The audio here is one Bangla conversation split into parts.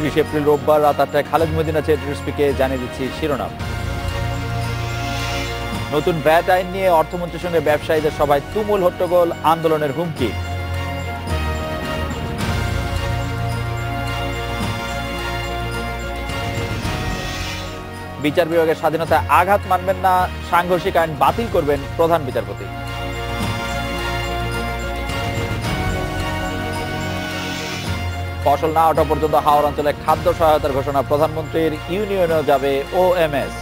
30 এপ্রিল রোববার রাত 8টায় খালেদ মদিনা চ্যানেলকে জানিয়ে দিচ্ছি শিরোনাম। নতুন ভ্যাট আইন নিয়ে অর্থমন্ত্রীর সঙ্গে ব্যবসায়ীদের সভায় তুমুল হট্টগোল, আন্দোলনের হুমকি। বিচার বিভাগের স্বাধীনতায় আঘাত মানবেন না, সাংঘর্ষিক আইন বাতিল করবেন প্রধান বিচারপতি। ফসল না ওঠা পর্যন্ত হাওড় অঞ্চলে খাদ্য সহায়তার ঘোষণা প্রধানমন্ত্রীর, ইউনিয়নেও যাবে ওএমএস।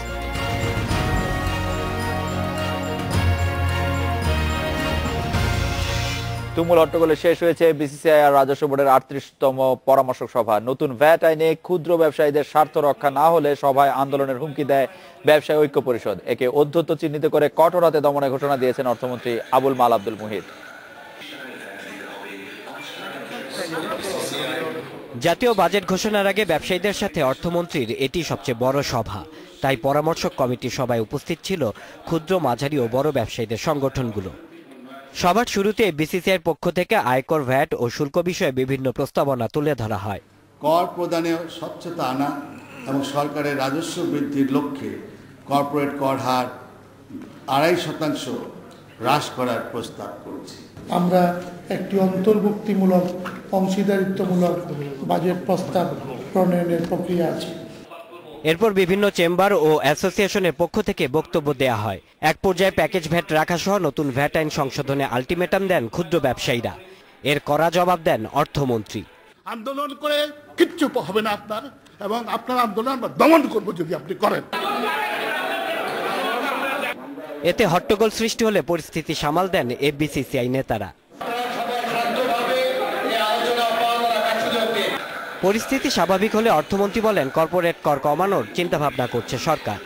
তুমুল হট্টগোলে শেষ হয়েছে বিসিসিআই আর রাজস্ব বোর্ডের 38তম পরামর্শক সভা। নতুন ভ্যাট আইনে ক্ষুদ্র ব্যবসায়ীদের স্বার্থ রক্ষা না হলে সভায় আন্দোলনের হুমকি দেয় ব্যবসায়ী ঐক্য পরিষদ। একে অধ্যত্ত চিহ্নিত করে কঠোর হাতে দমনের ঘোষণা দিয়েছেন অর্থমন্ত্রী আবুল মাল আব্দুল মুহিত। জাতীয় বাজেট ঘোষণার আগে ব্যবসায়ীদের সাথে অর্থমন্ত্রীর এটি সবচেয়ে বড় সভা। তাই পরামর্শক কমিটির সভায় উপস্থিত ছিল ক্ষুদ্র, মাঝারি ও বড় ব্যবসায়ীদের সংগঠনগুলো। সভার শুরুতে বিসিসিআইর পক্ষ থেকে আয়কর, ভ্যাট ও শুল্ক বিষয়ে বিভিন্ন প্রস্তাবনা তুলে ধরা হয়। কর প্রদানে স্বচ্ছতা আনা এবং সরকারের রাজস্ব বৃদ্ধির লক্ষ্যে কর্পোরেট কর হার 2.5% হ্রাস করার প্রস্তাব করেছি। আমরা একটি অন্তর্ভুক্তিমূলক, অংশীদারিত্বমূলক বাজেট প্রস্তাব প্রণয়নের প্রক্রিয়া আছে। এরপর বিভিন্ন চেম্বার ও অ্যাসোসিয়েশনের পক্ষ থেকে বক্তব্য দেয়া হয়। এক পর্যায়ে প্যাকেজ ভ্যাট রাখা সহ নতুন ভ্যাট আইন সংশোধনে আলটিমেটাম দেন ক্ষুদ্র ব্যবসায়ীরা। এর কড়া জবাব দেন অর্থমন্ত্রী। আন্দোলন করে কিচ্ছু হবে না আপনার, এবং আপনার আন্দোলন আমরা দমন করবো যদি আপনি করেন। এতে হট্টগোল সৃষ্টি হলে পরিস্থিতি সামাল দেন এফবিসিসিআই নেতারা। পরিস্থিতি স্বাভাবিক হলে অর্থমন্ত্রী বলেন, কর্পোরেট কর কমানোর চিন্তাভাবনা করছে সরকার।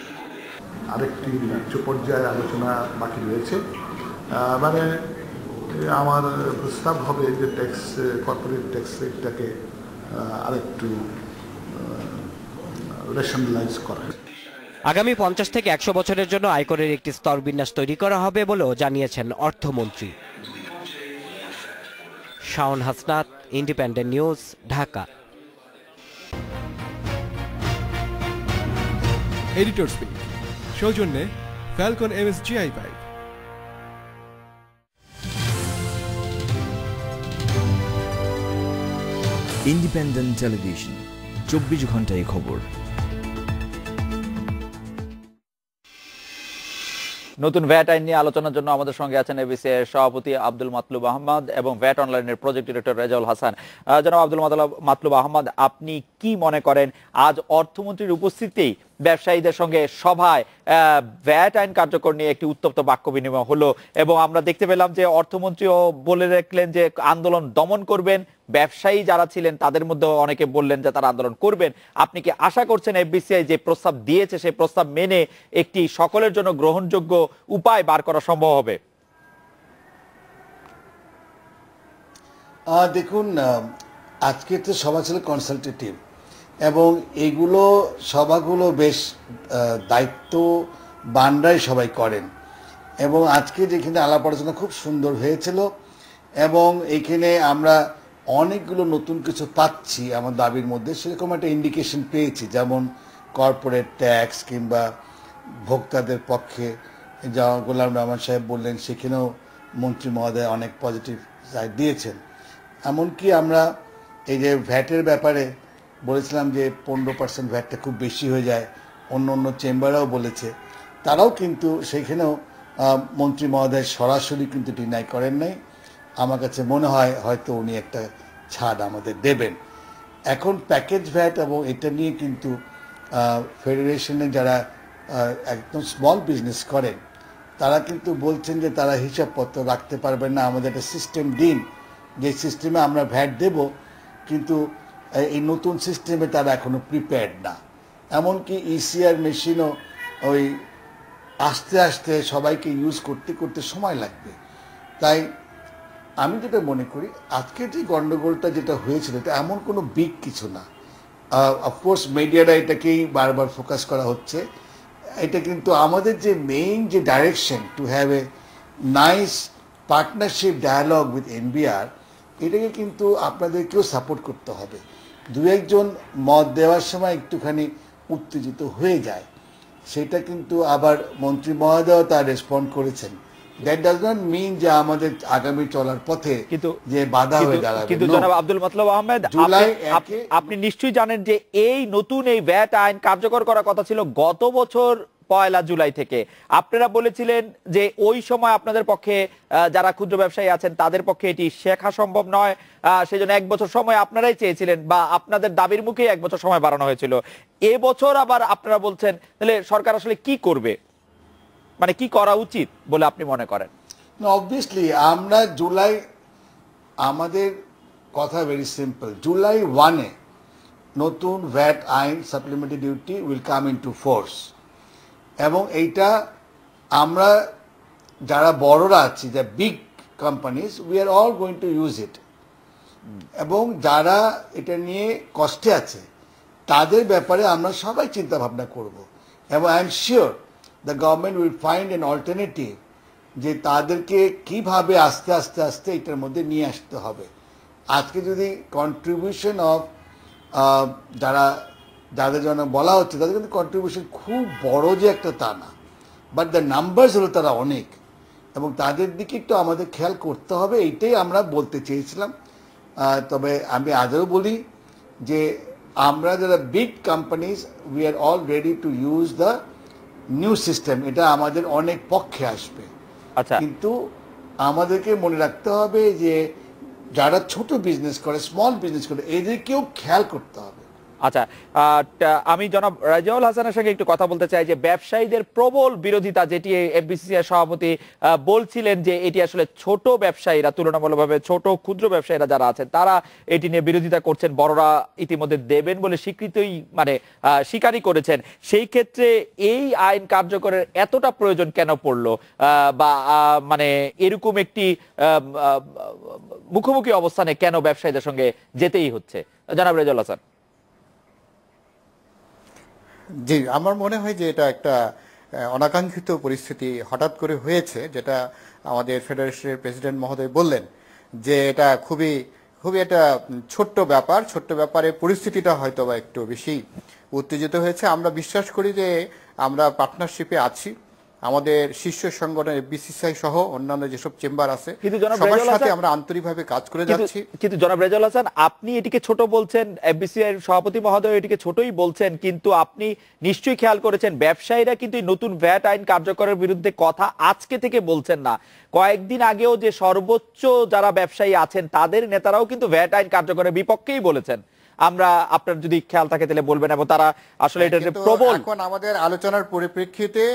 আরেকটি উচ্চ পর্যায়ে আলোচনা বাকি রয়েছে। মানে আমার প্রস্তাব হবে যে কর্পোরেট ট্যাক্স রেটটাকে আরেকটু রেশনালাইজ করা। আগামী 50 থেকে 100 বছরের জন্য আয়করের একটি স্তর বিন্যাস তৈরি করা হবে বলেও জানিয়েছেন অর্থমন্ত্রী। Shaon Hasnat, independent News, Dhaka. Editor speak সৌজন্যে ফ্যালকন MSGI 5। ইন্ডিপেন্ডেন্ট টেলিভিশন, 24 ঘন্টায় খবর। নতুন ভ্যাট আইন নিয়ে আলোচনার জন্য আমাদের সঙ্গে আছেন এবিসিআই সভাপতি আব্দুল মাতলুব আহমদ এবং ভ্যাট অনলাইনের প্রজেক্ট ডিরেক্টর রেজাউল হাসান। জনাব আব্দুল মাতলুব আহমদ, আপনি কি মনে করেন আজ অর্থমন্ত্রীর উপস্থিতিতেই ব্যবসায়ীদের সঙ্গে সভায় ভ্যাট আইন কার্যকর নিয়ে একটি উত্তপ্ত বাক্য বিনিময় হলো, এবং আমরা দেখতে পেলাম যে অর্থমন্ত্রীও বলে রাখলেন যে আন্দোলন দমন করবেন। ব্যবসায়ী যারা ছিলেন তাদের মধ্যে অনেকে বললেন যে তারা আন্দোলন করবেন। আপনি কি আশা করছেন এফবিসিআই যে প্রস্তাব দিয়েছে সেই প্রস্তাব মেনে একটি সকলের জন্য গ্রহণযোগ্য উপায় বার করা সম্ভব হবে? দেখুন, আজকে তো সভা ছিল কনসালটেটিভ, এবং এইগুলো সভাগুলো বেশ দায়িত্ববানরাই সবাই করেন, এবং আজকে যেখানে আলাপ আলোচনা খুব সুন্দর হয়েছিল, এবং এইখানে আমরা অনেকগুলো নতুন কিছু পাচ্ছি আমার দাবির মধ্যে, সেরকম একটা ইন্ডিকেশন পেয়েছি। যেমন কর্পোরেট ট্যাক্স কিংবা ভোক্তাদের পক্ষে যা গোলাম রহমান সাহেব বললেন, সেখানেও মন্ত্রী মহোদয় অনেক পজিটিভ সাইড দিয়েছেন। এমনকি আমরা এই যে ভ্যাটের ব্যাপারে বলেছিলাম যে 15% ভ্যাটটা খুব বেশি হয়ে যায়, অন্য অন্য চেম্বাররাও বলেছে, তারাও কিন্তু সেখানেও মন্ত্রী মহোদয় সরাসরি কিন্তু ডিনাই করেন নাই। আমার কাছে মনে হয় হয়তো উনি একটা ছাড় আমাদের দেবেন। এখন প্যাকেজ ভ্যাট এবং এটা নিয়ে কিন্তু ফেডারেশনে যারা একদম স্মল বিজনেস করেন তারা কিন্তু বলছেন যে তারা হিসাবপত্র রাখতে পারবেন না, আমাদের একটা সিস্টেম দিন, যে সিস্টেমে আমরা ভ্যাট দেব, কিন্তু এই নতুন সিস্টেমে তারা এখনো প্রিপেয়ার্ড না। এমনকি ইসিআর মেশিনও ওই আস্তে আস্তে সবাইকে ইউজ করতে করতে সময় লাগবে। তাই আমি যেটা মনে করি আজকে যে গন্ডগোলটা যেটা হয়েছিল এটা এমন কোনো বিগ কিছু না। অফকোর্স মিডিয়ারা এটাকেই বারবার ফোকাস করা হচ্ছে, এটা কিন্তু আমাদের যে মেইন যে direction to have a nice partnership dialogue with NBR, এটাকে কিন্তু আপনাদেরকেও সাপোর্ট করতে হবে। দু একজন মত দেওয়ার সময় একটুখানি উত্তেজিত হয়ে যায়, সেটা কিন্তু আবার মন্ত্রী মহোদয় তার রেসপন্ড করেছেন। দ্যাট ডাজ নট মিন যে আমাদের আগামী চলার পথে যে বাধা হয়ে দাঁড়াবে। কিন্তু জনাব আব্দুল মাতলুব আহমেদ, আপনি নিশ্চয়ই জানেন যে এই নতুন এই ভ্যাট আইন কার্যকর করার কথা ছিল গত বছর 1 জুলাই থেকে। আপনারা বলেছিলেন যে ওই সময় আপনাদের পক্ষে যারা ক্ষুদ্র ব্যবসায়ী আছেন তাদের পক্ষে এটি শেখা সম্ভব নয়, সেজন্য 1 বছর সময় আপনারাই চেয়েছিলেন বা আপনাদের দাবির মুখে 1 বছর সময় বাড়ানো হয়েছিল। এবছর আবার আপনারা বলছেন, তাহলে সরকার আসলে কি করবে, মানে কি করা উচিত বলে আপনি মনে করেন? অবভিয়াসলি আমরা জুলাই, আমাদের কথা ভেরি সিম্পল, জুলাই 1-এ নতুন ভ্যাট আইন supplementary duty will come into force, এবং এইটা আমরা যারা বড়রা আছি, the big companies, we are all going to use it, এবং যারা এটা নিয়ে কষ্টে আছে তাদের ব্যাপারে আমরা সবাই চিন্তা ভাবনা করব, এবং I am sure the government will find an alternative, যে তাদেরকে কিভাবে আস্তে আস্তে আস্তে এটার মধ্যে নিয়ে আসতে হবে। আজকে যদি কন্ট্রিবিউশন অফ যাদের জন্য বলা হচ্ছে তাদের কিন্তু কন্ট্রিবিউশন খুব বড় যে একটা তা না, বাট দ্য নাম্বারস হলো তারা অনেক, এবং তাদের দিকে একটু আমাদের খেয়াল করতে হবে, এইটাই আমরা বলতে চেয়েছিলাম। তবে আমি আজও বলি যে আমরা যারা big companies, we are all ready to use the new system, এটা আমাদের অনেক পক্ষে আসবে। আচ্ছা, কিন্তু আমাদেরকে মনে রাখতে হবে যে যারা ছোট বিজনেস করে, স্মল বিজনেস করে, এদেরকেও খেয়াল করতে হবে। আচ্ছা, আমি জনাব রেজাউল হাসানের সঙ্গে একটু কথা বলতে চাই যে ব্যবসায়ীদের প্রবল বিরোধিতা, যেটি এফবিসিসিআই সভাপতি বলছিলেন যে এটি আসলে ছোট ব্যবসায়ীরা, তুলনামূলকভাবে ছোট ক্ষুদ্র ব্যবসায়ীরা যারা আছেন তারা এটি নিয়ে বিরোধিতা করছেন, বড়রা ইতিমধ্যে দেবেন বলে স্বীকৃতই মানে স্বীকারই করেছেন। সেই ক্ষেত্রে এই আইন কার্যকরের এতটা প্রয়োজন কেন পড়লো, বা মানে এরকম একটি মুখোমুখি অবস্থানে কেন ব্যবসায়ীদের সঙ্গে যেতেই হচ্ছে? জনাব রেজাউল হাসান। জি, আমার মনে হয় যে এটা একটা অনাকাঙ্ক্ষিত পরিস্থিতি হঠাৎ করে হয়েছে, যেটা আমাদের ফেডারেশনের প্রেসিডেন্ট মহোদয় বললেন যে এটা খুবই একটা ছোট্ট ব্যাপারে পরিস্থিতিটা হয়তো বা একটু বেশি উত্তেজিত হয়েছে। আমরা বিশ্বাস করি যে আমরা পার্টনারশিপে আছি, আমাদের শীর্ষ সংগঠন এফবিসিসিআই সহ অন্যান্য যেসব চেম্বার আছে সবার সাথে আমরা আন্তরিকভাবে কাজ করে যাচ্ছি। কিন্তু জনাব রেজাউল হাসান, আপনি এটিকে ছোট বলছেন, এফবিসিসিআই এর সভাপতি মহোদয় এটিকে ছোটই বলছেন, কিন্তু আপনি নিশ্চয়ই খেয়াল করেছেন ব্যবসায়ীরা কিন্তু নতুন ভ্যাট আইন কার্যকরের বিরুদ্ধে কথা আজকে থেকে বলছেন না। কয়েকদিন আগেও যে সর্বোচ্চ যারা ব্যবসায়ী আছেন তাদের নেতারাও কিন্তু ভ্যাট আইন কার্যকরের বিপক্ষেই বলেছেন। আমরা, আপনার যদি খেয়াল থাকে তাহলে বলবেন, এবং তারা আসলে এটা প্রবল। এখন আমাদের আলোচনার পরিপ্রেক্ষিতে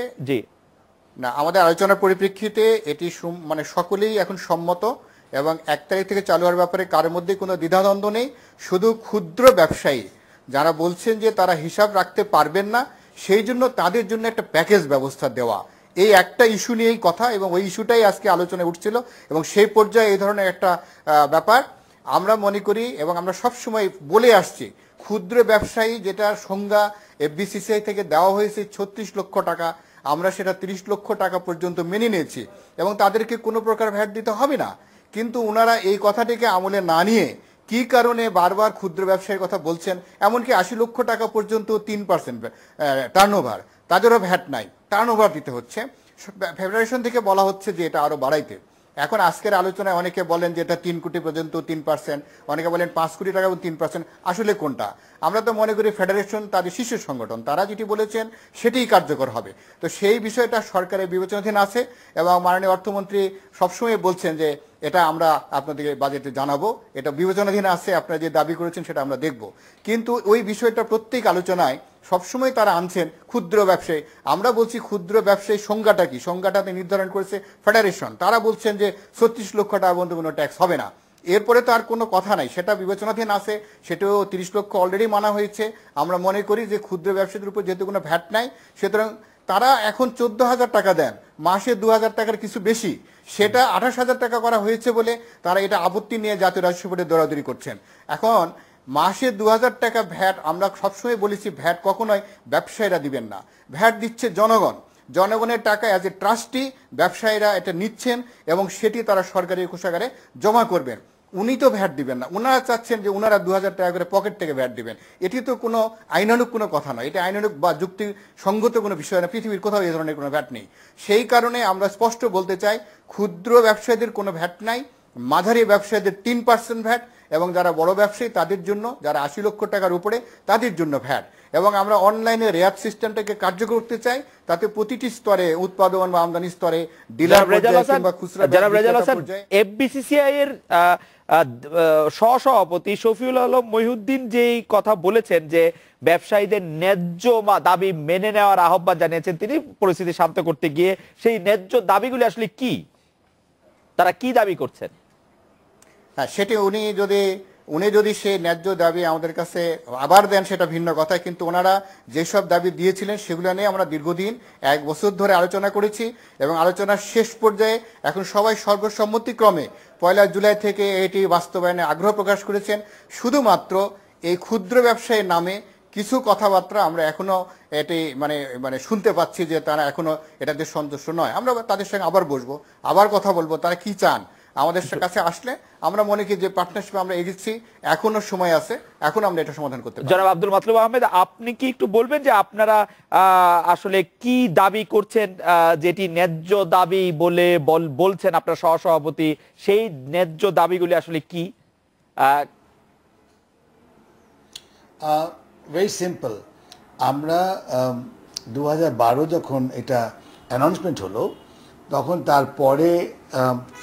আমাদের আলোচনার পরিপ্রেক্ষিতে এটি মানে সকলেই এখন সম্মত, এবং 1 তারিখ থেকে চালু হওয়ার ব্যাপারে কারোর মধ্যে কোনো দ্বিধাদ্বন্দ্ব নেই। শুধু ক্ষুদ্র ব্যবসায়ী যারা বলছেন যে তারা হিসাব রাখতে পারবেন না, সেই জন্য তাদের জন্য একটা প্যাকেজ ব্যবস্থা দেওয়া, এই একটা ইস্যু নিয়েই কথা, এবং ওই ইস্যুটাই আজকে আলোচনায় উঠছিল, এবং সেই পর্যায়ে এই ধরনের একটা ব্যাপার আমরা মনে করি, এবং আমরা সবসময় বলে আসছি ক্ষুদ্র ব্যবসায়ী যেটার সংজ্ঞা এফবিসিসিআই থেকে দেওয়া হয়েছে 36 লক্ষ টাকা, আমরা সেটা 30 লক্ষ টাকা পর্যন্ত মেনে নিয়েছি, এবং তাদেরকে কোনো প্রকার ভ্যাট দিতে হবে না। কিন্তু ওনারা এই কথাটিকে আমলে না নিয়ে কি কারণে বারবার ক্ষুদ্র ব্যবসায়ীর কথা বলছেন, এমনকি 80 লক্ষ টাকা পর্যন্ত 3% টার্নওভার, তাদেরও ভ্যাট নাই, টার্নওভার দিতে হচ্ছে। ফেডারেশন থেকে বলা হচ্ছে যে এটা আরো বাড়াইতে। এখন আজকের আলোচনায় অনেকে বলেন যে এটা 3 কোটি পর্যন্ত 3%, অনেকে বলেন 5 কোটি টাকা 3%, আসলে কোনটা? আমরা তো মনে করি ফেডারেশন তাদের শীর্ষ সংগঠন, তারা যেটি বলেছেন সেটিই কার্যকর হবে। তো সেই বিষয়টা সরকারের বিবেচনাধীন আছে, এবং মাননীয় অর্থমন্ত্রী সবসময় বলছেন যে এটা আমরা আপনাদেরকে বাজেটে জানাবো, এটা বিবেচনাধীন আছে, আপনারা যে দাবি করেছেন সেটা আমরা দেখব। কিন্তু ওই বিষয়টা প্রত্যেক আলোচনায় সবসময় তারা আনছেন ক্ষুদ্র ব্যবসায়ী। আমরা বলছি ক্ষুদ্র ব্যবসায়ী সংজ্ঞাটা কি, সংজ্ঞাটাতে নির্ধারণ করেছে ফেডারেশন, তারা বলছেন যে 36 লক্ষ টাকা পর্যন্ত কোনো ট্যাক্স হবে না। এরপরে তো আর কোনো কথা নাই, সেটা বিবেচনাধীন আছে, সেটাও 30 লক্ষ অলরেডি মানা হয়েছে। আমরা মনে করি যে ক্ষুদ্র ব্যবসায়ীদের উপর যেহেতু কোনো ভ্যাট নাই, সুতরাং তারা এখন 14,000 টাকা দেন, মাসে 2,000 টাকার কিছু বেশি, সেটা 28,000 টাকা করা হয়েছে বলে তারা এটা আপত্তি নিয়ে জাতীয় রাজস্ব বোর্ডে দৌড়াদৌড়ি করছেন। এখন মাসে 2,000 টাকা ভ্যাট, আমরা সবসময় বলেছি ভ্যাট কখনোই ব্যবসায়ীরা দিবেন না, ভ্যাট দিচ্ছে জনগণ, জনগণের টাকা অ্যাজ এ ট্রাস্টি ব্যবসায়ীরা এটা নিচ্ছেন, এবং সেটি তারা সরকারি কোষাগারে জমা করবেন। উনি তো ভ্যাট দিবেন না, ওনারা চাচ্ছেন যে ওনারা 2000 টাকা করে পকেট থেকে ভ্যাট দিবেন। এটি তো কোনো আইনানুগ কোনো কথা নয়, এটা আইনানুগ বা যুক্তিসঙ্গত কোনো বিষয় না, পৃথিবীর কোথাও এই ধরনের কোনো ভ্যাট নেই। সেই কারণে আমরা স্পষ্ট বলতে চাই, ক্ষুদ্র ব্যবসায়ীদের কোনো ভ্যাট নাই, মাঝারি ব্যবসায়ীদের 3% ভ্যাট, এবং যারা বড় ব্যবসায়ী তাদের জন্য, যারা 80 লক্ষ টাকার উপরে তাদের জন্য ভ্যাট। এবং আমরা অনলাইনে রেয়াত সিস্টেমটাকে কার্যকর করতে চাই, তাতে প্রতিটি স্তরে, উৎপাদন বা আমদানি স্তরে, ডিলার বা খুচরা এফবিসিসিআই এর সহসভাপতি শফিউল আলম মহিউদ্দিন যেই কথা বলেছেন যে ব্যবসায়ীদের ন্যায্য দাবি মেনে নেওয়ার আহ্বান জানিয়েছেন তিনি পরিস্থিতি শান্ত করতে গিয়ে, সেই ন্যায্য দাবিগুলি আসলে কি, তারা কি দাবি করছেন? হ্যাঁ, সেটি উনি যদি সেই ন্যায্য দাবি আমাদের কাছে আবার দেন সেটা ভিন্ন কথা, কিন্তু ওনারা যেসব দাবি দিয়েছিলেন সেগুলো নিয়ে আমরা দীর্ঘদিন 1 বছর ধরে আলোচনা করেছি, এবং আলোচনার শেষ পর্যায়ে এখন সবাই সর্বসম্মতিক্রমে 1 জুলাই থেকে এটি বাস্তবায়নে আগ্রহ প্রকাশ করেছেন। শুধুমাত্র এই ক্ষুদ্র ব্যবসায়ীর নামে কিছু কথাবার্তা আমরা এখনো এটি মানে শুনতে পাচ্ছি যে তারা এখনো এটাতে সন্তুষ্ট নয়। আমরা তাদের সঙ্গে আবার বসবো, আবার কথা বলবো, তারা কি চান। আমাদের কাছে আসলে আমরা মনে করি যে পার্টনারশিপে আমরা এগিয়েছি, এখনো সময় আছে, এখন আমরা এটা সমাধান করতে পারি। জনাব আব্দুল মাতলুব আহমেদ, আপনি কি একটু বলবেন যে আপনারা আসলে কি দাবি করছেন, যেটি ন্যায্য দাবি বলে বলছেন আপনার সহসভাপতি, সেই ন্যায্য দাবিগুলি আসলে কি? Very simple. আমরা 2012 যখন এটা অ্যানাউন্সমেন্ট হলো, তখন তারপরে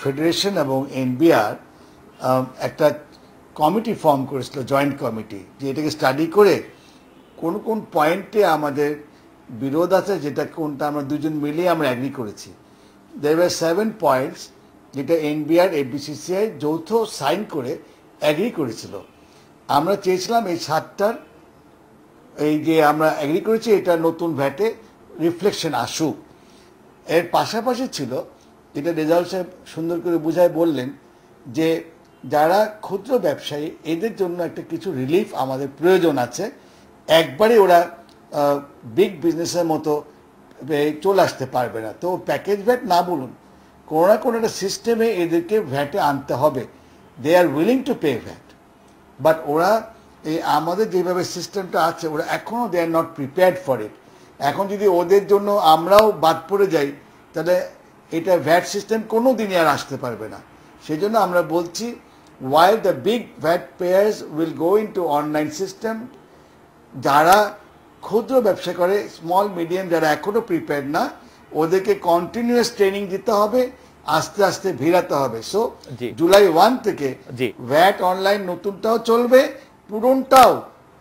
ফেডারেশন এবং এনবিআর একটা কমিটি ফর্ম করেছিল, জয়েন্ট কমিটি, যে এটাকে স্টাডি করে কোন কোন পয়েন্টে আমাদের বিরোধ আছে, যেটা কোনটা আমরা দুজন মিলিয়ে আমরা অ্যাগ্রি করেছি। দেয়ার ওয়ার 7 পয়েন্টস যেটা এনবিআর এফবিসিসিআই যৌথ সাইন করে অ্যাগ্রি করেছিল। আমরা চেয়েছিলাম এই 7টার এই যে আমরা অ্যাগ্রি করেছি এটা নতুন ভ্যাটে রিফ্লেকশন আসুক। এর পাশাপাশি ছিল, যেটা রেজাউল সাহেব সুন্দর করে বুঝায় বললেন, যে যারা ক্ষুদ্র ব্যবসায়ী এদের জন্য একটা কিছু রিলিফ আমাদের প্রয়োজন আছে। একবারে ওরা বিগ বিজনেসের মতো চলে আসতে পারবে না, তো প্যাকেজ ভ্যাট না বলুন, কোনো না কোনো একটা সিস্টেমে এদেরকে ভ্যাটে আনতে হবে। They are willing to pay VAT, but ওরা এই আমাদের যেভাবে সিস্টেমটা আছে, ওরা এখনও they are not prepared for it. এখন যদি ওদের জন্য আমরাও বাদ পড়ে যাই, তাহলে এটা ভ্যাট সিস্টেম কোনো দিনই আর আসতে পারবে না। সেই জন্য আমরা বলছি, while the big VAT payers will go into online system, যারা ক্ষুদ্র ব্যবসা করে, স্মল মিডিয়াম যারা এখনো প্রিপেয়ার্ড না, ওদেরকে কন্টিনিউয়াস ট্রেনিং দিতে হবে, আস্তে আস্তে ভিড়াতে হবে। সো জুলাই 1 থেকে ভ্যাট অনলাইন নতুনটাও চলবে, পুরনটাও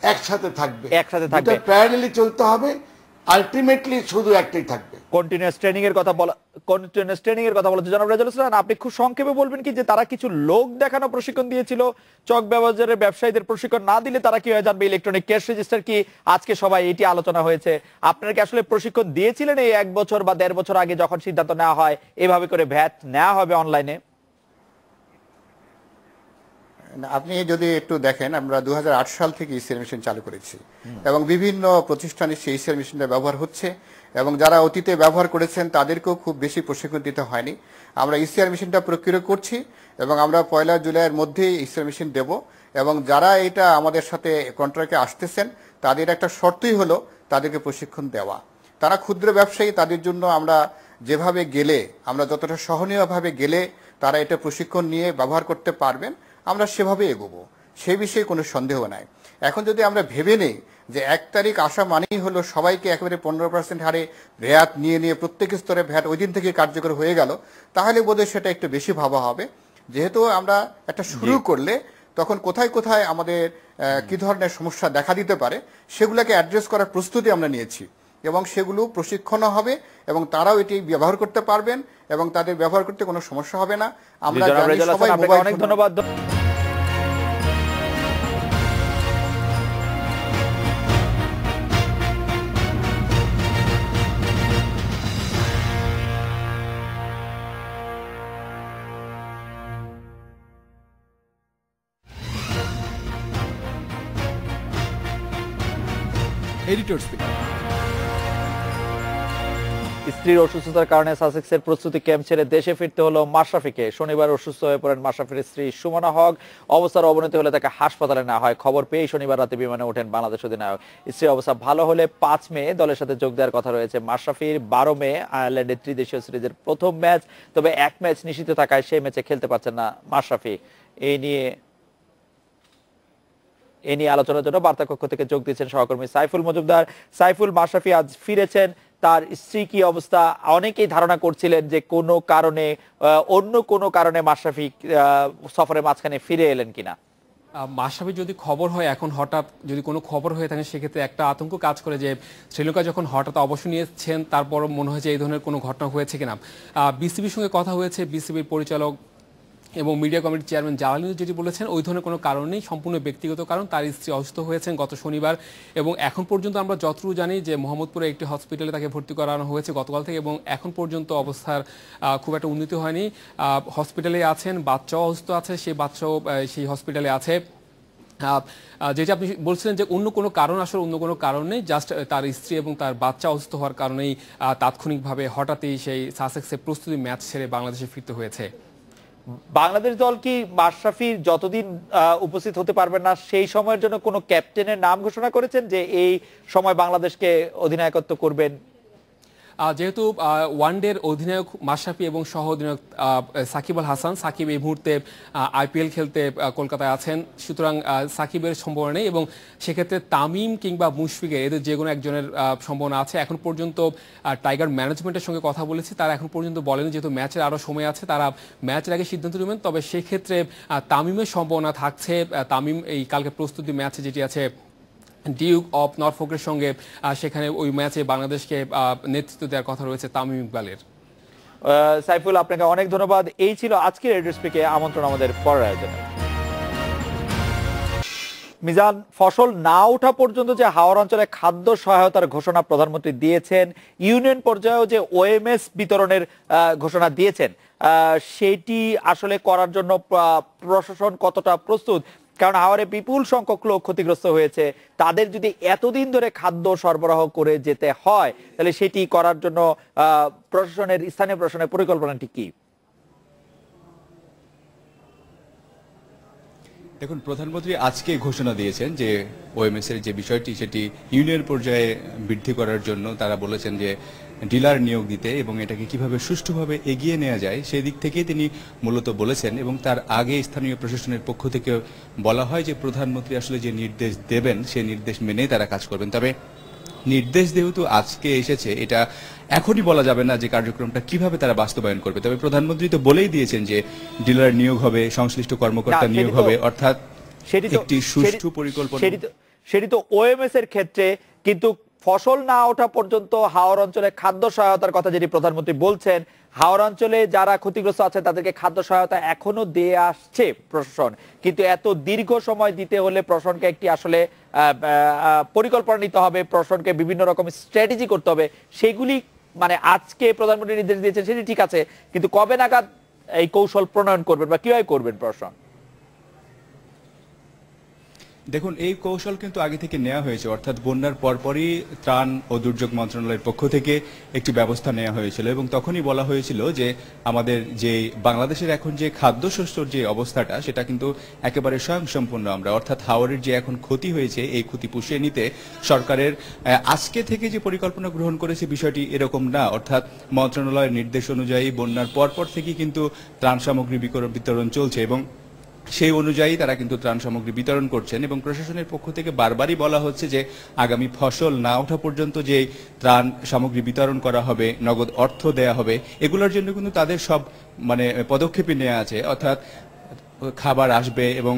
একসাথে থাকবে, প্যারালালি চলতে হবে, আলটিমেটলি শুধু একটাই থাকবে। কন্টিনিউয়াস ট্রেনিং এর কথা বলা জনাব রেজাউল হাসান, আপনি খুব সংক্ষেপে বলবেন কি, যে তারা কিছু লোক দেখানো প্রশিক্ষণ দিয়েছিল, চক বাজারের ব্যবসায়ীদের প্রশিক্ষণ না দিলে তারা কি হয়ে জানবে ইলেকট্রনিক ক্যাশ রেজিস্টার কি? আজকে সবাই এটি আলোচনা হয়েছে, আপনারা কি আসলে প্রশিক্ষণ দিয়েছিলেন এই 1 বছর বা 1.5 বছর আগে যখন সিদ্ধান্ত নেওয়া হয় এভাবে করে ভ্যাট নেওয়া হবে অনলাইনে? আপনি যদি একটু দেখেন, আমরা 2008 সাল থেকে ইসিআর মেশিন চালু করেছি, এবং বিভিন্ন প্রতিষ্ঠানে সেই ইসিআর মেশিনটা ব্যবহার হচ্ছে, এবং যারা অতীতে ব্যবহার করেছেন তাদেরকেও খুব বেশি প্রশিক্ষণ দিতে হয়নি। আমরা ইসিআর মেশিনটা প্রক্রিয়া করছি, এবং আমরা 1 জুলাইয়ের মধ্যেই ইসিআর মেশিন দেব। এবং যারা এটা আমাদের সাথে কন্ট্রাক্টে আসতেছেন তাদের একটা শর্তই হলো তাদেরকে প্রশিক্ষণ দেওয়া। তারা ক্ষুদ্র ব্যবসায়ী, তাদের জন্য আমরা যেভাবে গেলে, আমরা যতটা সহনীয়ভাবে গেলে তারা এটা প্রশিক্ষণ নিয়ে ব্যবহার করতে পারবেন, আমরা সেভাবে এগোবো, সে বিষয়ে কোনো সন্দেহ নাই। এখন যদি আমরা ভেবে নেই যে 1 তারিখ আসা মানেই হলো সবাইকে একেবারে 15% হারে ভ্যাট নিয়ে প্রত্যেক স্তরে ভ্যাট ওই দিন থেকে কার্যকর হয়ে গেল, তাহলে বোধহয় সেটা একটু বেশি ভাবা হবে। যেহেতু আমরা একটা শুরু করলে তখন কোথায় কোথায় আমাদের কি ধরনের সমস্যা দেখা দিতে পারে সেগুলোকে অ্যাড্রেস করার প্রস্তুতি আমরা নিয়েছি, এবং সেগুলো প্রশিক্ষণও হবে, এবং তারাও এটি ব্যবহার করতে পারবেন, এবং তাদের ব্যবহার করতে কোনো সমস্যা হবে না। আমরা সবাই অনেক ধন্যবাদ। Editor speak. স্ত্রীর অসুস্থতার কারণে সাসেক্সের প্রস্তুতি ক্যাম্প ছেড়ে দেশে ফিরতে হলো মাশরাফিকে। শনিবার অসুস্থ হয়ে পড়েন মাশরাফির স্ত্রী সুমনা হক। অবস্থার অবনতি হলে তাকে হাসপাতালে নেওয়া হয়। খবর পেয়ে শনিবার রাতে বিমানে ওঠেন বাংলাদেশ অধিনায়ক। স্ত্রীর অবস্থা ভালো হলে 5 মে দলের সাথে যোগ দেওয়ার কথা রয়েছে মাশরাফির। 12 মে আয়ারল্যান্ডের ত্রিদেশীয় সিরিজের প্রথম ম্যাচ, তবে এক ম্যাচ নিষিদ্ধ থাকায় সেই ম্যাচে খেলতে পারছেন না মাশরাফি। এই নিয়ে আলোচনার জন্য বার্তা কক্ষ থেকে যোগ দিয়েছেন সহকর্মী সাইফুল মজুমদার। সাইফুল, মাশরাফি আজ ফিরেছেন, তার স্ত্রী কি অবস্থা? অনেকেই ধারণা করছিলেন যে কোনো কারণে, অন্য কোনো কারণে মাশরাফি সফরের মাঝখানে ফিরে এলেন কিনা। মাশরাফি যদি খবর হয়, এখন হঠাৎ যদি কোনো খবর হয়ে থাকে, সেক্ষেত্রে একটা আতঙ্ক কাজ করে যে শ্রীলঙ্কা যখন হঠাৎ অবসর নিয়েছেন, তারপর মনে হয় যে এই ধরনের কোনো ঘটনা হয়েছে কিনা। বিসিবির সঙ্গে কথা হয়েছে, বিসিবির পরিচালক এবং মিডিয়া কমিটির চেয়ারম্যান জালাল যেটি বলেছেন, ওই ধরনের কোনো কারণ নেই, সম্পূর্ণ ব্যক্তিগত কারণ। তার স্ত্রী অসুস্থ হয়েছেন গত শনিবার, এবং এখন পর্যন্ত আমরা যতটুকু জানি যে মোহাম্মদপুরে একটি হসপিটালে তাকে ভর্তি করানো হয়েছে গতকাল থেকে, এবং এখন পর্যন্ত অবস্থার খুব একটা উন্নতি হয়নি। হসপিটালে আছেন, বাচ্চাও অসুস্থ আছে, সেই বাচ্চাও সেই হসপিটালে আছে। যেটা আপনি বলছিলেন যে অন্য কোনো কারণ, আসলে অন্য কোনো কারণ নেই, জাস্ট তার স্ত্রী এবং তার বাচ্চা অসুস্থ হওয়ার কারণেই তাৎক্ষণিকভাবে হঠাৎই সেই সাসেক্সের প্রস্তুতি ম্যাচ ছেড়ে বাংলাদেশে ফিরতে হয়েছে। বাংলাদেশ দল কি মাশরাফির যতদিন উপস্থিত হতে পারবেন না সেই সময়ের জন্য কোনো ক্যাপ্টেনের নাম ঘোষণা করেছেন যে এই সময় বাংলাদেশকে অধিনায়কত্ব করবেন? যেহেতু ওয়ানডের অধিনায়ক মাশরাফি এবং সহ অধিনায়ক সাকিব আল হাসান, সাকিব এই মুহূর্তে আইপিএল খেলতে কলকাতায় আছেন, সুতরাং সাকিবের সম্ভাবনা নেই, এবং সেক্ষেত্রে তামিম কিংবা মুশফিকের এদের যে কোনো একজনের সম্ভাবনা আছে। এখন পর্যন্ত টাইগার ম্যানেজমেন্টের সঙ্গে কথা বলেছি, তারা এখন পর্যন্ত বলেনি, যেহেতু ম্যাচের আরও সময় আছে, তারা ম্যাচের আগে সিদ্ধান্ত নেবেন। তবে সেক্ষেত্রে তামিমের সম্ভাবনা থাকছে। তামিম এই কালকে প্রস্তুতি ম্যাচে যেটি আছে ডিউক অফ নরফোকের সঙ্গে, সেখানে ওই ম্যাচে বাংলাদেশকে নেতৃত্ব দেওয়ার কথা রয়েছে তামিম ইকবালের। সাইফুল, আপনাকে অনেক ধন্যবাদ। এই ছিল আজকের রেডিও স্পিকে আমন্ত্রণ আমাদের পরের আয়োজনে। মিজান, ফসল না ওঠা পর্যন্ত যে হাওর অঞ্চলে খাদ্য সহায়তার ঘোষণা প্রধানমন্ত্রী দিয়েছেন, ইউনিয়ন পর্যায়েও যে ওএমএস বিতরণের ঘোষণা দিয়েছেন, সেটি আসলে করার জন্য প্রশাসন কতটা প্রস্তুত? কারণ হাওরে বিপুল সংখ্যক লোক ক্ষতিগ্রস্ত হয়েছে, তাদের যদি এতদিন ধরে খাদ্য সরবরাহ করে যেতে হয়, তাহলে সেটি করার জন্য স্থানীয় প্রশাসনের পরিকল্পনাটি কি? দেখুন, প্রধানমন্ত্রী আজকে ঘোষণা দিয়েছেন যে ওএমএস এর যে বিষয়টি, সেটি ইউনিয়ন পর্যায়ে বৃদ্ধি করার জন্য তারা বলেছেন যে ডিলার নিয়োগ দিতে এবং এটাকে কিভাবে সুষ্ঠুভাবে এগিয়ে নেওয়া যায় সেই দিক থেকেই তিনি মূলত বলেছেন। এবং তার আগে স্থানীয় প্রশাসনের পক্ষ থেকে বলা হয় যে প্রধানমন্ত্রী আসলে যে নির্দেশ দেবেন সেই নির্দেশ মেনেই তারা কাজ করবেন। তবে নির্দেশ যেহেতু আজকে এসেছে, এটা এখনই বলা যাবে না যে কার্যক্রমটা কিভাবে তারা বাস্তবায়ন করবে। তবে প্রধানমন্ত্রী তো বলেই দিয়েছেন যে ডিলার নিয়োগ হবে, সংশ্লিষ্ট কর্মকর্তা নিয়োগ হবে, অর্থাৎ একটি সুষ্ঠু পরিকল্পনা। সেটি তো ওএমএস এর ক্ষেত্রে, কিন্তু ফসল না ওঠা পর্যন্ত হাওর অঞ্চলে খাদ্য সহায়তার কথা যেটি প্রধানমন্ত্রী বলছেন, হাওর অঞ্চলে যারা ক্ষতিগ্রস্ত আছে তাদেরকে খাদ্য সহায়তা এখনো দিয়ে আসছে প্রশাসন, কিন্তু এত দীর্ঘ সময় দিতে হলে প্রশাসনকে একটি আসলে পরিকল্পনা নিতে হবে, প্রশাসনকে বিভিন্ন রকম স্ট্র্যাটেজি করতে হবে। সেগুলি মানে আজকে প্রধানমন্ত্রী নির্দেশ দিয়েছেন, সেটি ঠিক আছে, কিন্তু কবে নাগাদ এই কৌশল প্রণয়ন করবেন বা কিভাবে করবেন প্রশাসন? দেখুন, এই কৌশল কিন্তু আগে থেকে নেওয়া হয়েছে, অর্থাৎ বন্যার পরপরই ত্রাণ ও দুর্যোগ মন্ত্রণালয়ের পক্ষ থেকে একটি ব্যবস্থা নেওয়া হয়েছিল এবং তখনই বলা হয়েছিল যে আমাদের যে বাংলাদেশের এখন যে খাদ্যশস্যর যে অবস্থাটা, সেটা কিন্তু একেবারে স্বয়ংসম্পূর্ণ আমরা, অর্থাৎ হাওরের যে এখন ক্ষতি হয়েছে এই ক্ষতি পুষিয়ে নিতে সরকারের আজকে থেকে যে পরিকল্পনা গ্রহণ করেছে বিষয়টি এরকম না। অর্থাৎ মন্ত্রণালয়ের নির্দেশ অনুযায়ী বন্যার পরপর থেকেই কিন্তু ত্রাণ সামগ্রী বিতরণ চলছে এবং সেই অনুযায়ী তারা কিন্তু ত্রাণ সামগ্রী বিতরণ করছেন। এবং প্রশাসনের পক্ষ থেকে বারবারই বলা হচ্ছে যে আগামী ফসল না ওঠা পর্যন্ত যে ত্রাণ সামগ্রী বিতরণ করা হবে, নগদ অর্থ দেয়া হবে, এগুলোর জন্য কিন্তু তাদের সব পদক্ষেপই নেওয়া আছে। অর্থাৎ খাবার আসবে এবং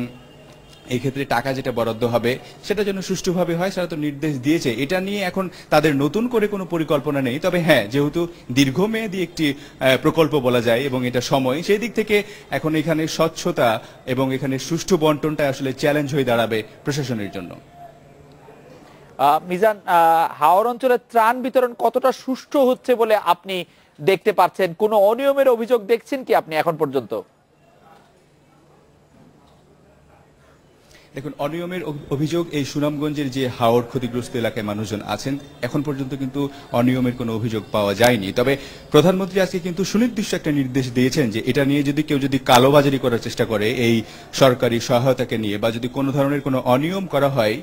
এই ক্ষেত্রে টাকা যেটা বরাদ্দ হবে সেটা যেন সুষ্ঠুভাবে হয়, সেটা তো নির্দেশ দিয়েছে। এটা নিয়ে এখন তাদের নতুন করে কোনো পরিকল্পনা নেই। তবে হ্যাঁ, যেহেতু দীর্ঘমেয়াদী একটি প্রকল্প বলা যায় এবং এটা সময়, সেই দিক থেকে এখন এখানে স্বচ্ছতা এবং এখানে সুষ্ঠু বন্টনটা আসলে চ্যালেঞ্জ হয়ে দাঁড়াবে প্রশাসনের জন্য। মিজান, হাওর অঞ্চলে ত্রাণ বিতরণ কতটা সুষ্ঠু হচ্ছে বলে আপনি দেখতে পাচ্ছেন? কোনো অনিয়মের অভিযোগ দেখছেন কি আপনি এখন পর্যন্ত? দেখুন, অনিয়মের অভিযোগ এই সুনামগঞ্জের যে হাওড় ক্ষতিগ্রস্ত এলাকায় মানুষজন আছেন, এখন পর্যন্ত কিন্তু অনিয়মের কোনো অভিযোগ পাওয়া যায়নি। তবে প্রধানমন্ত্রী আজকে কিন্তু সুনির্দিষ্ট একটা নির্দেশ দিয়েছেন যে এটা নিয়ে যদি কেউ কালোবাজারি করার চেষ্টা করে এই সরকারি সহায়তাকে নিয়ে, বা যদি কোনো ধরনের কোনো অনিয়ম করা হয়,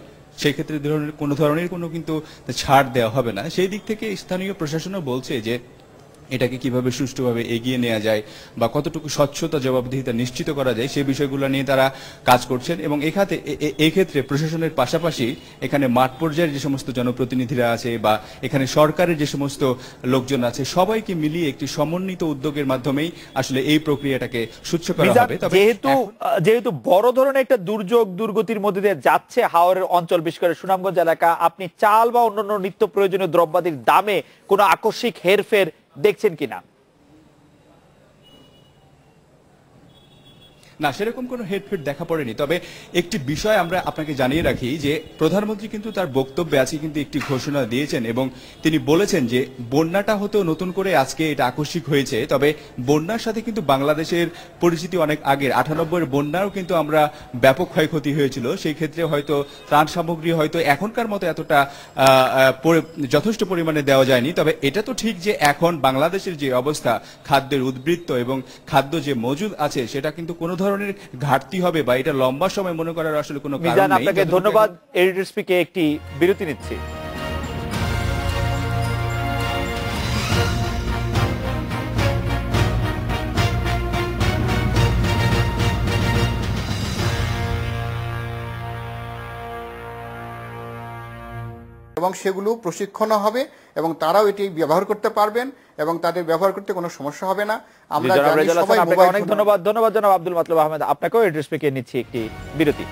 সেই ক্ষেত্রে কোনো ধরনের কোনো কিন্তু ছাড় দেওয়া হবে না। সেই দিক থেকে স্থানীয় প্রশাসনও বলছে যে এটাকে কিভাবে সুষ্ঠুভাবে এগিয়ে নেওয়া যায় বা কতটুকু স্বচ্ছতা জবাবদিহিতা নিশ্চিত করা যায় সেই বিষয়গুলো নিয়ে তারা কাজ করছেন। এবং এই ক্ষেত্রে প্রশাসনের পাশাপাশি এখানে মাঠ পর্যায়ের যে সমস্ত জনপ্রতিনিধিরা আছে বা এখানে সরকারের যে সমস্ত লোকজন আছে, সবাইকে মিলিয়ে একটি সমন্বিত উদ্যোগের মাধ্যমেই আসলে এই প্রক্রিয়াটাকে সুচ্ছ করা হবে। তবে যেহেতু বড় ধরনের একটা দুর্গতির মধ্যে দিয়ে যাচ্ছে হাওরের অঞ্চল, বিশেষ করে সুনামগঞ্জ এলাকা, আপনি চাল বা অন্যান্য নিত্য প্রয়োজনীয় দ্রব্যাদির দামে কোনো আকস্মিক হেরফের দেখছেন কিনা? না, সেরকম কোনো হেরফের দেখা পড়েনি। তবে একটি বিষয় আমরা আপনাকে জানিয়ে রাখি যে প্রধানমন্ত্রী কিন্তু তার বক্তব্যে আজকে কিন্তু একটি ঘোষণা দিয়েছেন এবং তিনি বলেছেন যে বন্যাটা হতেও নতুন করে আজকে এটা আকস্মিক হয়েছে, তবে বন্যার সাথে কিন্তু বাংলাদেশের পরিচিতি অনেক আগের। 98-এর বন্যাও কিন্তু আমরা ব্যাপক ক্ষয়ক্ষতি হয়েছিল, সেই ক্ষেত্রে হয়তো ত্রাণ সামগ্রী হয়তো এখনকার মতো এতটা যথেষ্ট পরিমাণে দেওয়া যায়নি। তবে এটা তো ঠিক যে এখন বাংলাদেশের যে অবস্থা, খাদ্যের উদ্বৃত্ত এবং খাদ্য যে মজুদ আছে, সেটা কিন্তু কোনো ধরনের ঘাটতি হবে বা এটা লম্বা সময় মনে করার আসলে কোনো কারণ নেই। আপনাকে ধন্যবাদ। এডিটর স্পিকে একটি বিরতি নিচ্ছি। এবং সেগুলো প্রশিক্ষণও হবে এবং তারাও এটি ব্যবহার করতে পারবেন এবং তাদের ব্যবহার করতে কোনো সমস্যা হবে না। আমরা অনেক ধন্যবাদ জনাব আব্দুল মাতলুব আহমেদ। আপনাকেও এডিটর স্পিকে নিচ্ছি একটি বিরতি।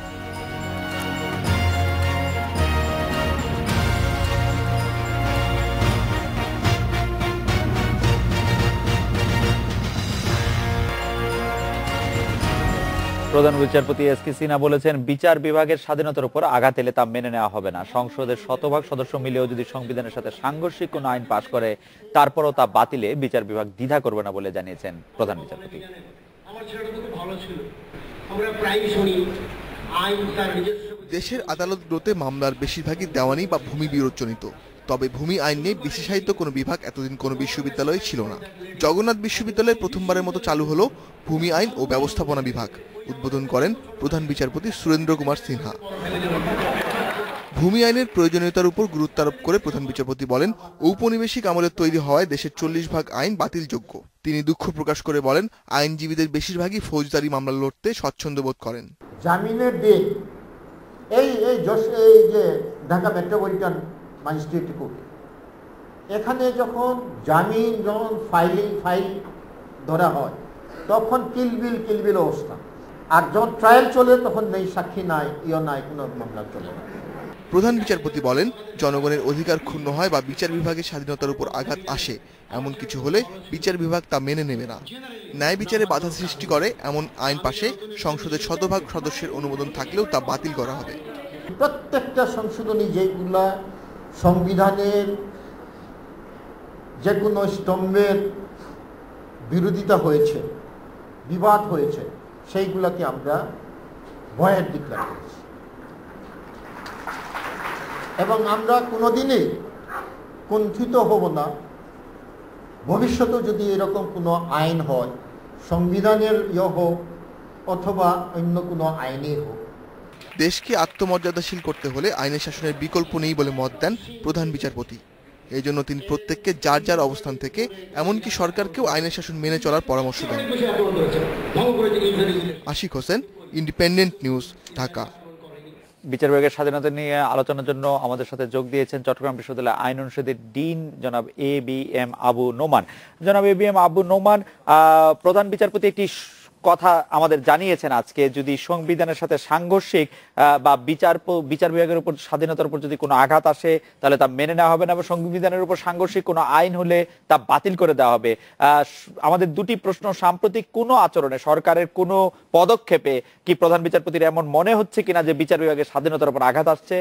প্রধান বিচারপতি এস.কে সিনহা বলেছেন, বিচার বিভাগের স্বাধীনতার উপর আঘাত এলে তা মেনে নেওয়া হবে না। সংসদের শতভাগ সদস্য মিলেও যদি সংবিধানের সাথে সাংঘর্ষিক কোনো আইন পাশ করে, তারপরও তা বাতিলে বিচার বিভাগ দ্বিধা করবে না বলে জানিয়েছেন প্রধান বিচারপতি। দেশের আদালতগুলোতে মামলার বেশিরভাগই দেওয়ানি বা ভূমি বিরোধজনিত। তবে ভূমি আইন নিয়ে বিশেষায়িত কোনো বিভাগ এতদিন কোনো বিশ্ববিদ্যালয়ে ছিল না। জগন্নাথ বিশ্ববিদ্যালয়ে প্রথমবারের মতো চালু হলো ভূমি আইন ও ব্যবস্থাপনা বিভাগ। উদ্বোধন করেন প্রধান বিচারপতি সুরেন্দ্র কুমার সিনহা। ভূমি আইনের প্রয়োজনীয়তার উপর গুরুত্ব আরোপ করে প্রধান বিচারপতি বলেন, ঔপনিবেশিক আমলে তৈরি হওয়ায় দেশের 40% আইন বাতিলযোগ্য। তিনি দুঃখ প্রকাশ করে বলেন, আইনজীবীদের বেশিরভাগই ফৌজদারি মামলা লড়তে স্বচ্ছন্দ বোধ করেন। জামিনের দিন এই যে ঢাকা মেট্রোপলিটন ম্যাজিস্ট্রেট কোর্ট, এখানে যখন জামিন ফাইল ধরা হয় তখন কিলবিল অবস্থা, আর যখন ট্রায়াল চলে তখন নেই সাক্ষী নাই, নাই, কোনো মামলা চলে না। প্রধান বিচারপতি বলেন, জনগণের অধিকার ক্ষুণ্ণ হয় বা বিচার বিভাগের স্বাধীনতার উপর আঘাত আসে এমন কিছু হলে বিচার বিভাগ তা মেনে নেবে না। ন্যায় বিচারে বাধা সৃষ্টি করে এমন আইন পাশে সংসদের শতভাগ সদস্যের অনুমোদন থাকলেও তা বাতিল করা হবে। প্রত্যেকটা সংশোধনী যেগুলা সংবিধানের যে কোনো স্তম্ভের বিরোধিতা হয়েছে, বিবাদ হয়েছে, সেইগুলাকে আমরা ভয়ের ডিক্লেয়ার করেছি এবং আমরা কোনোদিনই কুণ্ঠিত হব না। ভবিষ্যতেও যদি এরকম কোনো আইন হয়, সংবিধানের হোক অথবা অন্য কোনো আইনের হোক, দেশকে আত্মমর্যাদাশীল করতে হলে আইনের শাসনের বিকল্প নেই বলে মত দেন প্রধান বিচারপতি। এই জন্য তিনি প্রত্যেককে যার যার অবস্থান থেকে এমনকি সরকারকেও আইনের শাসন মেনে চলার পরামর্শ দেন। Ashik Hossain, Independent News, Dhaka. বিচার বিভাগের স্বাধীনতা নিয়ে আলোচনার জন্য আমাদের সাথে যোগ দিয়েছেন চট্টগ্রাম বিশ্ববিদ্যালয় আইন অনুষদের ডিন জনাব এ.বি.এম. আবু নোমান। জনাব এ.বি.এম. আবু নোমান, প্রধান বিচারপতি একটি কথা আমাদের জানিয়েছেন আজকে, যদি সংবিধানের সাথে সাংঘর্ষিক বা বিচার বিভাগের উপর স্বাধীনতার উপর যদি কোনো আঘাত আসে তাহলে তা মেনে নেওয়া হবে না, এবং সংবিধানের উপর সাংঘর্ষিক কোনো আইন হলে তা বাতিল করে দেওয়া হবে। আমাদের দুটি প্রশ্ন, সাম্প্রতিক কোনো আচরণে, সরকারের কোনো পদক্ষেপে কি প্রধান বিচারপতির এমন মনে হচ্ছে কিনা যে বিচার বিভাগের স্বাধীনতার উপর আঘাত আসছে?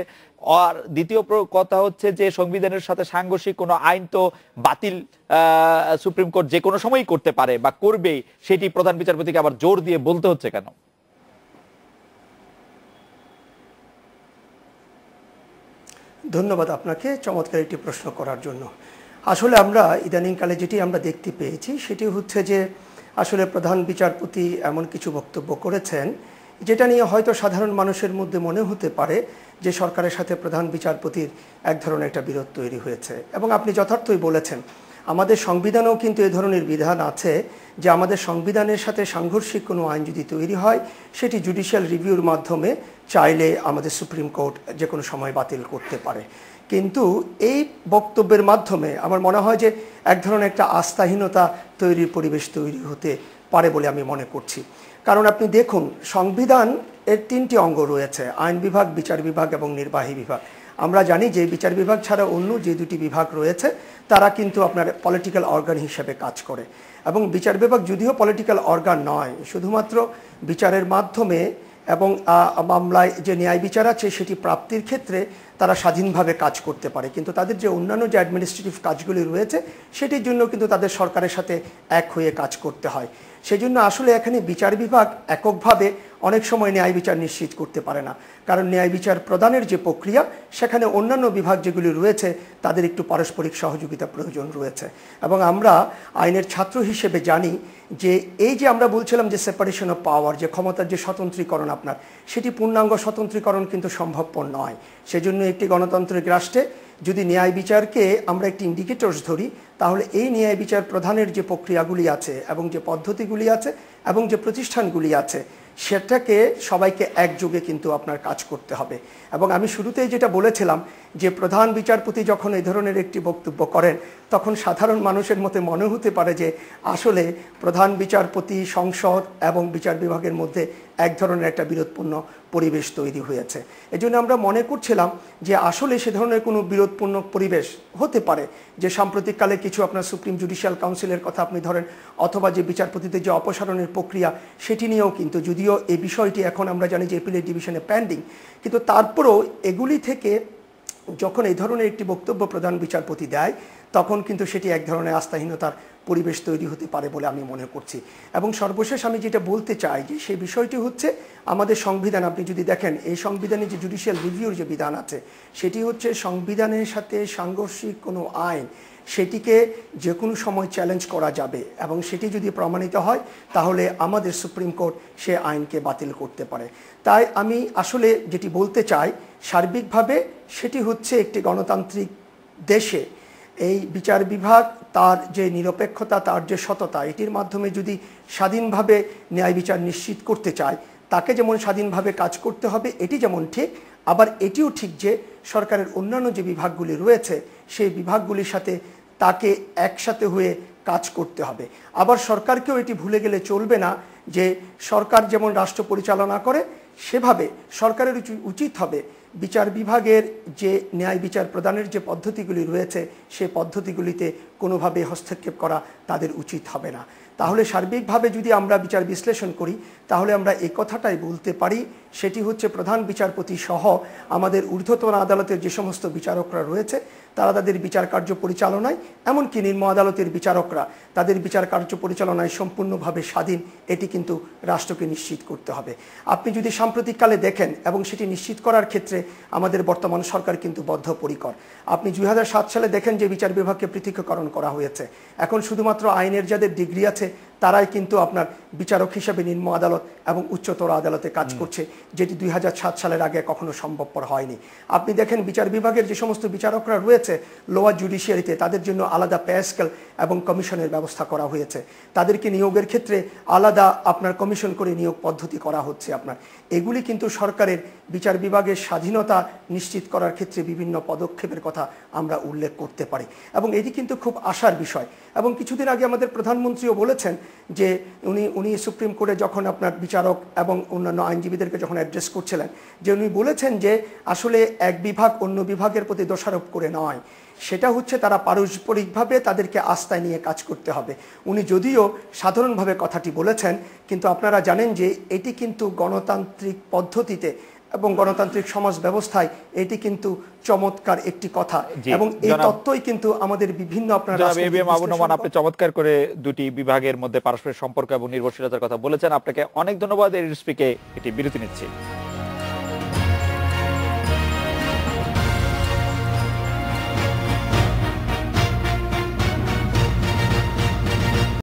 আর দ্বিতীয় কথা হচ্ছে যে সংবিধানের সাথে সাংঘর্ষিক কোনো আইন তো বাতিল সুপ্রিম কোর্ট যে কোনো সময়ই করতে পারে বা করবেই, সেটি প্রধান বিচারপতিকে আবার জোর দিয়ে বলতে হচ্ছে কেন? ধন্যবাদ আপনাকে চমৎকার একটি প্রশ্ন করার জন্য। আসলে আমরা ইদানিংকালে যেটি আমরা দেখতে পেয়েছি সেটি হচ্ছে যে আসলে প্রধান বিচারপতি এমন কিছু বক্তব্য করেছেন যেটা নিয়ে হয়তো সাধারণ মানুষের মধ্যে মনে হতে পারে যে সরকারের সাথে প্রধান বিচারপতির এক ধরনের একটা বিরোধ তৈরি হয়েছে, এবং আপনি যথার্থই বলেছেন আমাদের সংবিধানেও কিন্তু এই ধরনের বিধান আছে যে আমাদের সংবিধানের সাথে সাংঘর্ষিক কোনো আইন যদি তৈরি হয় সেটি জুডিশিয়াল রিভিউর মাধ্যমে চাইলে আমাদের সুপ্রিম কোর্ট যে কোনো সময় বাতিল করতে পারে। কিন্তু এই বক্তব্যের মাধ্যমে আমার মনে হয় যে এক ধরনের একটা আস্থাহীনতা তৈরির পরিবেশ তৈরি হতে পারে বলে আমি মনে করছি। কারণ আপনি দেখুন সংবিধান এর 3টি অঙ্গ রয়েছে, আইন বিভাগ, বিচার বিভাগ এবং নির্বাহী বিভাগ। আমরা জানি যে বিচার বিভাগ ছাড়া অন্য যে 2টি বিভাগ রয়েছে তারা কিন্তু আপনার পলিটিক্যাল অর্গান হিসেবে কাজ করে, এবং বিচার বিভাগ যদিও পলিটিক্যাল অর্গান নয়, শুধুমাত্র বিচারের মাধ্যমে এবং মামলায় যে ন্যায় বিচার আছে সেটি প্রাপ্তির ক্ষেত্রে তারা স্বাধীনভাবে কাজ করতে পারে, কিন্তু তাদের যে অন্যান্য যে অ্যাডমিনিস্ট্রেটিভ কাজগুলি রয়েছে সেটির জন্য কিন্তু তাদের সরকারের সাথে এক হয়ে কাজ করতে হয়। সেজন্য আসলে এখানে বিচার বিভাগ এককভাবে অনেক সময় ন্যায় বিচার নিশ্চিত করতে পারে না, কারণ ন্যায় বিচার প্রদানের যে প্রক্রিয়া সেখানে অন্যান্য বিভাগ যেগুলি রয়েছে তাদের একটু পারস্পরিক সহযোগিতা প্রয়োজন রয়েছে। এবং আমরা আইনের ছাত্র হিসেবে জানি যে এই যে আমরা বলছিলাম যে সেপারেশন অফ পাওয়ার, যে ক্ষমতার যে স্বতন্ত্রীকরণ আপনার, সেটি পূর্ণাঙ্গ স্বতন্ত্রীকরণ কিন্তু সম্ভবপর নয়। সেজন্য একটি গণতান্ত্রিক রাষ্ট্রে যদি ন্যায় বিচারকে আমরা একটি ইন্ডিকেটরস ধরি তাহলে এই ন্যায় বিচার প্রধানের যে প্রক্রিয়াগুলি আছে এবং যে পদ্ধতিগুলি আছে এবং যে প্রতিষ্ঠানগুলি আছে সেটাকে সবাইকে একযোগে কিন্তু আপনার কাজ করতে হবে। এবং আমি শুরুতেই যেটা বলেছিলাম যে প্রধান বিচারপতি যখন এই ধরনের একটি বক্তব্য করেন তখন সাধারণ মানুষের মতে মনে হতে পারে যে আসলে প্রধান বিচারপতি, সংসদ এবং বিচার বিভাগের মধ্যে এক ধরনের একটা বিরোধপূর্ণ পরিবেশ তৈরি হয়েছে। এজন্য আমরা মনে করছিলাম যে আসলে সে ধরনের কোনো বিরোধপূর্ণ পরিবেশ হতে পারে, যে সাম্প্রতিককালে কিছু আপনার সুপ্রিম জুডিশিয়াল কাউন্সিলের কথা আপনি ধরেন, অথবা যে বিচারপতিদের যে অপসারণের প্রক্রিয়া সেটি নিয়েও কিন্তু, যদিও এই বিষয়টি এখন আমরা জানি যে এপিলেট ডিভিশনে পেন্ডিং, কিন্তু তারপরেও এগুলি থেকে যখন এই ধরনের একটি বক্তব্য প্রধান বিচারপতি দেয় তখন কিন্তু সেটি এক ধরনের আস্থাহীনতার পরিবেশ তৈরি হতে পারে বলে আমি মনে করছি। এবং সর্বশেষ আমি যেটা বলতে চাই যে সেই বিষয়টি হচ্ছে আমাদের সংবিধান, আপনি যদি দেখেন এই সংবিধানে যে জুডিশিয়াল রিভিউর যে বিধান আছে সেটি হচ্ছে সংবিধানের সাথে সাংঘর্ষিক কোনো আইন সেটিকে যে কোনো সময় চ্যালেঞ্জ করা যাবে, এবং সেটি যদি প্রমাণিত হয় তাহলে আমাদের সুপ্রিম কোর্ট সে আইনকে বাতিল করতে পারে। তাই আমি আসলে যেটি বলতে চাই সার্বিকভাবে সেটি হচ্ছে একটি গণতান্ত্রিক দেশে এই বিচার বিভাগ তার যে নিরপেক্ষতা, তার যে সততা, এটির মাধ্যমে যদি স্বাধীনভাবে ন্যায় বিচার নিশ্চিত করতে চায় তাকে যেমন স্বাধীনভাবে কাজ করতে হবে এটি যেমন ঠিক, আবার এটিও ঠিক যে সরকারের অন্যান্য যে বিভাগগুলি রয়েছে সেই বিভাগগুলির সাথে তাকে একসাথে হয়ে কাজ করতে হবে। আবার সরকারকেও এটি ভুলে গেলে চলবে না যে সরকার যেমন রাষ্ট্র পরিচালনা করে সেভাবে সরকারের উচিত হবে বিচার বিভাগের যে ন্যায় বিচার প্রদানের যে পদ্ধতিগুলি রয়েছে সেই পদ্ধতিগুলিতে কোনোভাবে হস্তক্ষেপ করা তাদের উচিত হবে না। তাহলে সার্বিকভাবে যদি আমরা বিচার বিশ্লেষণ করি তাহলে আমরা এই কথাটাই বলতে পারি, সেটি হচ্ছে প্রধান বিচারপতি সহ আমাদের ঊর্ধ্বতন আদালতের যে সমস্ত বিচারকরা রয়েছে তারা তাদের বিচার কার্য পরিচালনায়, এমনকি নিম্ন আদালতের বিচারকরা তাদের বিচার কার্য পরিচালনায় সম্পূর্ণভাবে স্বাধীন, এটি কিন্তু রাষ্ট্রকে নিশ্চিত করতে হবে। আপনি যদি সাম্প্রতিককালে দেখেন, এবং সেটি নিশ্চিত করার ক্ষেত্রে আমাদের বর্তমান সরকার কিন্তু বদ্ধপরিকর। আপনি 2007 সালে দেখেন যে বিচার বিভাগকে পৃথকীকরণ করা হয়েছে, এখন শুধুমাত্র আইনের যাদের ডিগ্রি আছে তারাই কিন্তু আপনার বিচারক হিসেবে নিম্ন আদালত এবং উচ্চতর আদালতে কাজ করছে, যেটি 2007 সালের আগে কখনো সম্ভবপর হয়নি। আপনি দেখেন বিচার বিভাগের যে সমস্ত বিচারকরা রয়েছে লোয়ার জুডিশিয়ারিতে তাদের জন্য আলাদা পে স্কেল এবং কমিশনের ব্যবস্থা করা হয়েছে, তাদেরকে নিয়োগের ক্ষেত্রে আলাদা আপনার কমিশন করে নিয়োগ পদ্ধতি করা হচ্ছে আপনার। এগুলি কিন্তু সরকারের বিচার বিভাগের স্বাধীনতা নিশ্চিত করার ক্ষেত্রে বিভিন্ন পদক্ষেপের কথা আমরা উল্লেখ করতে পারি, এবং এটি কিন্তু খুব আশার বিষয়। এবং কিছুদিন আগে আমাদের প্রধানমন্ত্রীও বলেছেন যে উনি সুপ্রিম কোর্টে যখন আপনার বিচারক এবং অন্যান্য আইনজীবীদেরকে যখন অ্যাড্রেস করছিলেন যে উনি বলেছেন যে আসলে এক বিভাগ অন্য বিভাগের প্রতি দোষারোপ করে নয়, সেটা হচ্ছে তারা পারস্পরিকভাবে তাদেরকে আস্থায় নিয়ে কাজ করতে হবে। উনি যদিও সাধারণভাবে কথাটি বলেছেন, কিন্তু আপনারা জানেন যে এটি কিন্তু গণতান্ত্রিক পদ্ধতিতে এবং গণতান্ত্রিক সমাজ ব্যবস্থায় এটি কিন্তু চমৎকার একটি কথা, এবং এই তত্ত্বই কিন্তু আমাদের বিভিন্ন আপনি চমৎকার করে দুটি বিভাগের মধ্যে পারস্পরিক সম্পর্ক এবং নির্ভরশীলতার কথা বলেছেন। আপনাকে অনেক ধন্যবাদ। এই স্পিকে এটি বিরতি নিচ্ছি।